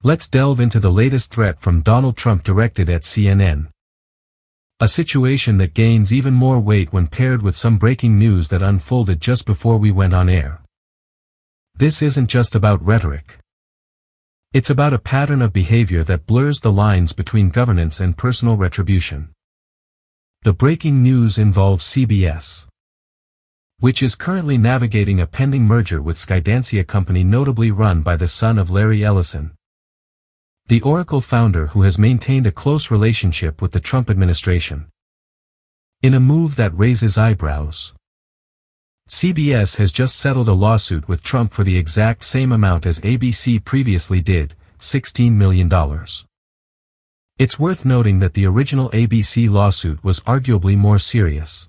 Let's delve into the latest threat from Donald Trump directed at CNN. A situation that gains even more weight when paired with some breaking news that unfolded just before we went on air. This isn't just about rhetoric. It's about a pattern of behavior that blurs the lines between governance and personal retribution. The breaking news involves CBS, which is currently navigating a pending merger with Skydance, a company notably run by the son of Larry Ellison, the Oracle founder who has maintained a close relationship with the Trump administration. In a move that raises eyebrows, CBS has just settled a lawsuit with Trump for the exact same amount as ABC previously did, $16 million. It's worth noting that the original ABC lawsuit was arguably more serious,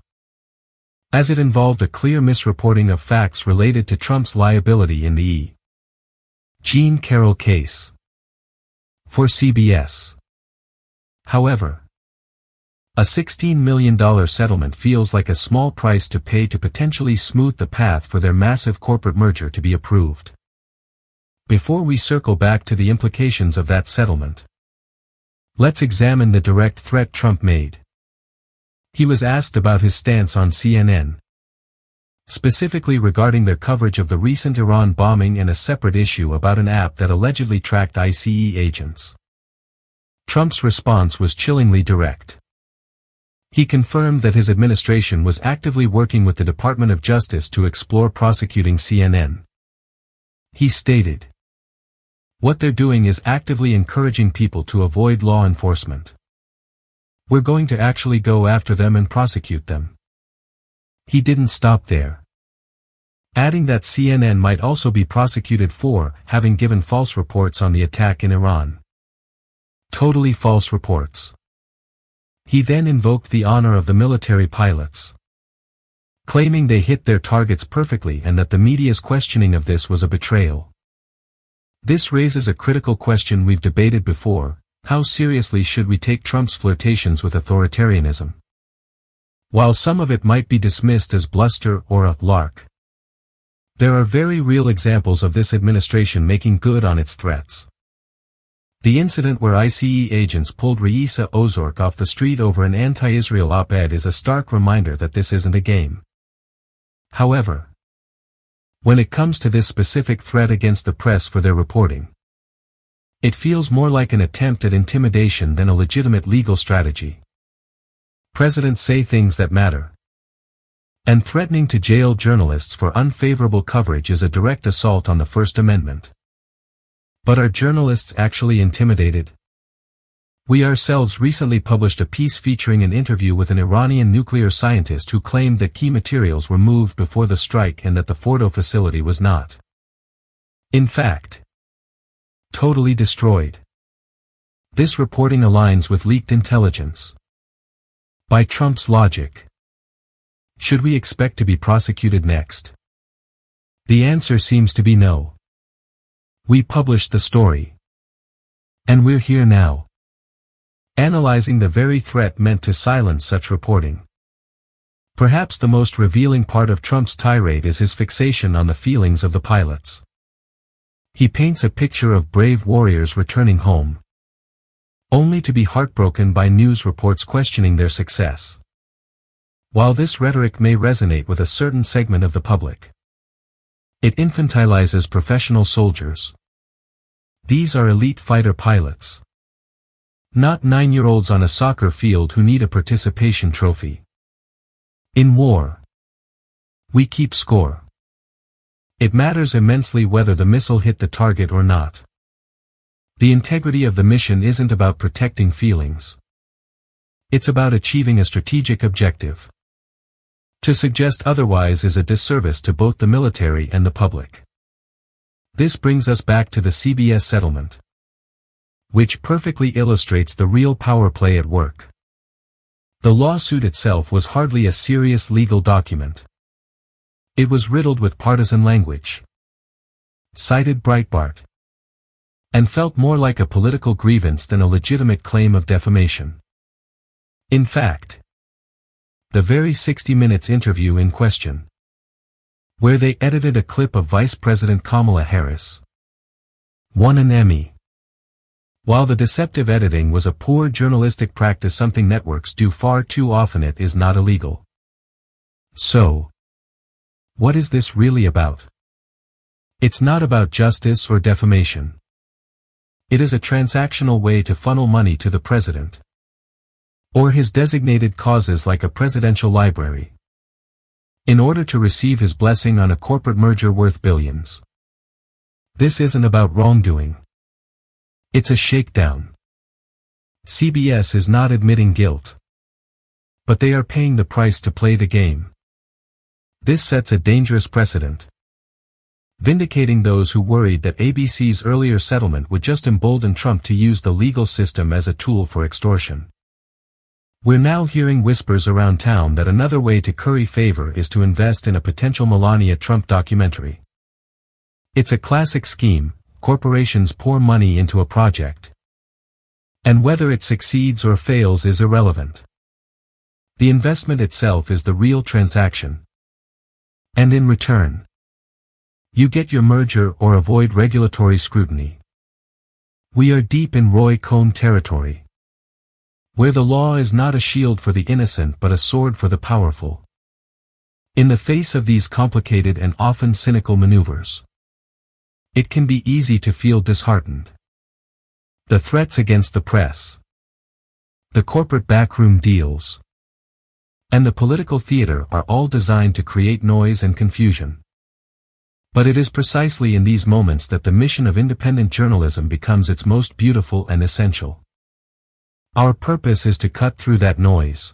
as it involved a clear misreporting of facts related to Trump's liability in the E. Jean Carroll case for CBS. However, a $16 million settlement feels like a small price to pay to potentially smooth the path for their massive corporate merger to be approved. Before we circle back to the implications of that settlement, let's examine the direct threat Trump made. He was asked about his stance on CNN, specifically regarding their coverage of the recent Iran bombing and a separate issue about an app that allegedly tracked ICE agents. Trump's response was chillingly direct. He confirmed that his administration was actively working with the Department of Justice to explore prosecuting CNN. He stated, "What they're doing is actively encouraging people to avoid law enforcement. We're going to actually go after them and prosecute them." He didn't stop there, adding that CNN might also be prosecuted for having given false reports on the attack in Iran. Totally false reports. He then invoked the honor of the military pilots, claiming they hit their targets perfectly and that the media's questioning of this was a betrayal. This raises a critical question we've debated before: how seriously should we take Trump's flirtations with authoritarianism? While some of it might be dismissed as bluster or a lark, there are very real examples of this administration making good on its threats. The incident where ICE agents pulled Raisa Ozork off the street over an anti-Israel op-ed is a stark reminder that this isn't a game. However, when it comes to this specific threat against the press for their reporting, it feels more like an attempt at intimidation than a legitimate legal strategy. Presidents say things that matter, and threatening to jail journalists for unfavorable coverage is a direct assault on the First Amendment. But are journalists actually intimidated? We ourselves recently published a piece featuring an interview with an Iranian nuclear scientist who claimed that key materials were moved before the strike and that the Fordo facility was not, in fact, totally destroyed. This reporting aligns with leaked intelligence. By Trump's logic, should we expect to be prosecuted next? The answer seems to be no. We published the story, and we're here now, analyzing the very threat meant to silence such reporting. Perhaps the most revealing part of Trump's tirade is his fixation on the feelings of the pilots. He paints a picture of brave warriors returning home, only to be heartbroken by news reports questioning their success. While this rhetoric may resonate with a certain segment of the public, it infantilizes professional soldiers. These are elite fighter pilots, not 9-year-olds on a soccer field who need a participation trophy. In war, we keep score. It matters immensely whether the missile hit the target or not. The integrity of the mission isn't about protecting feelings. It's about achieving a strategic objective. To suggest otherwise is a disservice to both the military and the public. This brings us back to the CBS settlement, which perfectly illustrates the real power play at work. The lawsuit itself was hardly a serious legal document. It was riddled with partisan language, cited Breitbart, and felt more like a political grievance than a legitimate claim of defamation. In fact, the very 60 Minutes interview in question, where they edited a clip of Vice President Kamala Harris, won an Emmy. While the deceptive editing was a poor journalistic practice, something networks do far too often, it is not illegal. So, what is this really about? It's not about justice or defamation. It is a transactional way to funnel money to the president, or his designated causes like a presidential library, in order to receive his blessing on a corporate merger worth billions. This isn't about wrongdoing. It's a shakedown. CBS is not admitting guilt, but they are paying the price to play the game. This sets a dangerous precedent, vindicating those who worried that ABC's earlier settlement would just embolden Trump to use the legal system as a tool for extortion. We're now hearing whispers around town that another way to curry favor is to invest in a potential Melania Trump documentary. It's a classic scheme. Corporations pour money into a project, and whether it succeeds or fails is irrelevant. The investment itself is the real transaction. And in return, you get your merger or avoid regulatory scrutiny. We are deep in Roy Cohn territory, where the law is not a shield for the innocent but a sword for the powerful. In the face of these complicated and often cynical maneuvers, it can be easy to feel disheartened. The threats against the press, the corporate backroom deals, and the political theater are all designed to create noise and confusion. But it is precisely in these moments that the mission of independent journalism becomes its most beautiful and essential. Our purpose is to cut through that noise,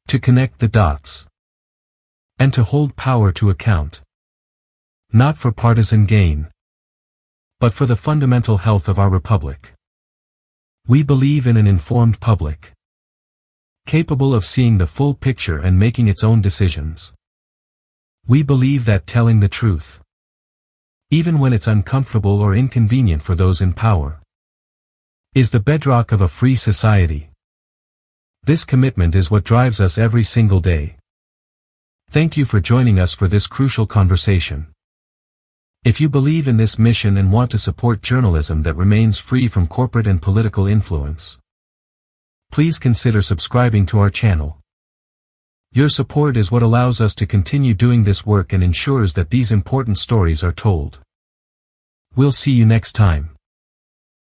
to connect the dots, and to hold power to account. Not for partisan gain, but for the fundamental health of our republic. We believe in an informed public, capable of seeing the full picture and making its own decisions. We believe that telling the truth, even when it's uncomfortable or inconvenient for those in power, is the bedrock of a free society. This commitment is what drives us every single day. Thank you for joining us for this crucial conversation. If you believe in this mission and want to support journalism that remains free from corporate and political influence, please consider subscribing to our channel. Your support is what allows us to continue doing this work and ensures that these important stories are told. We'll see you next time.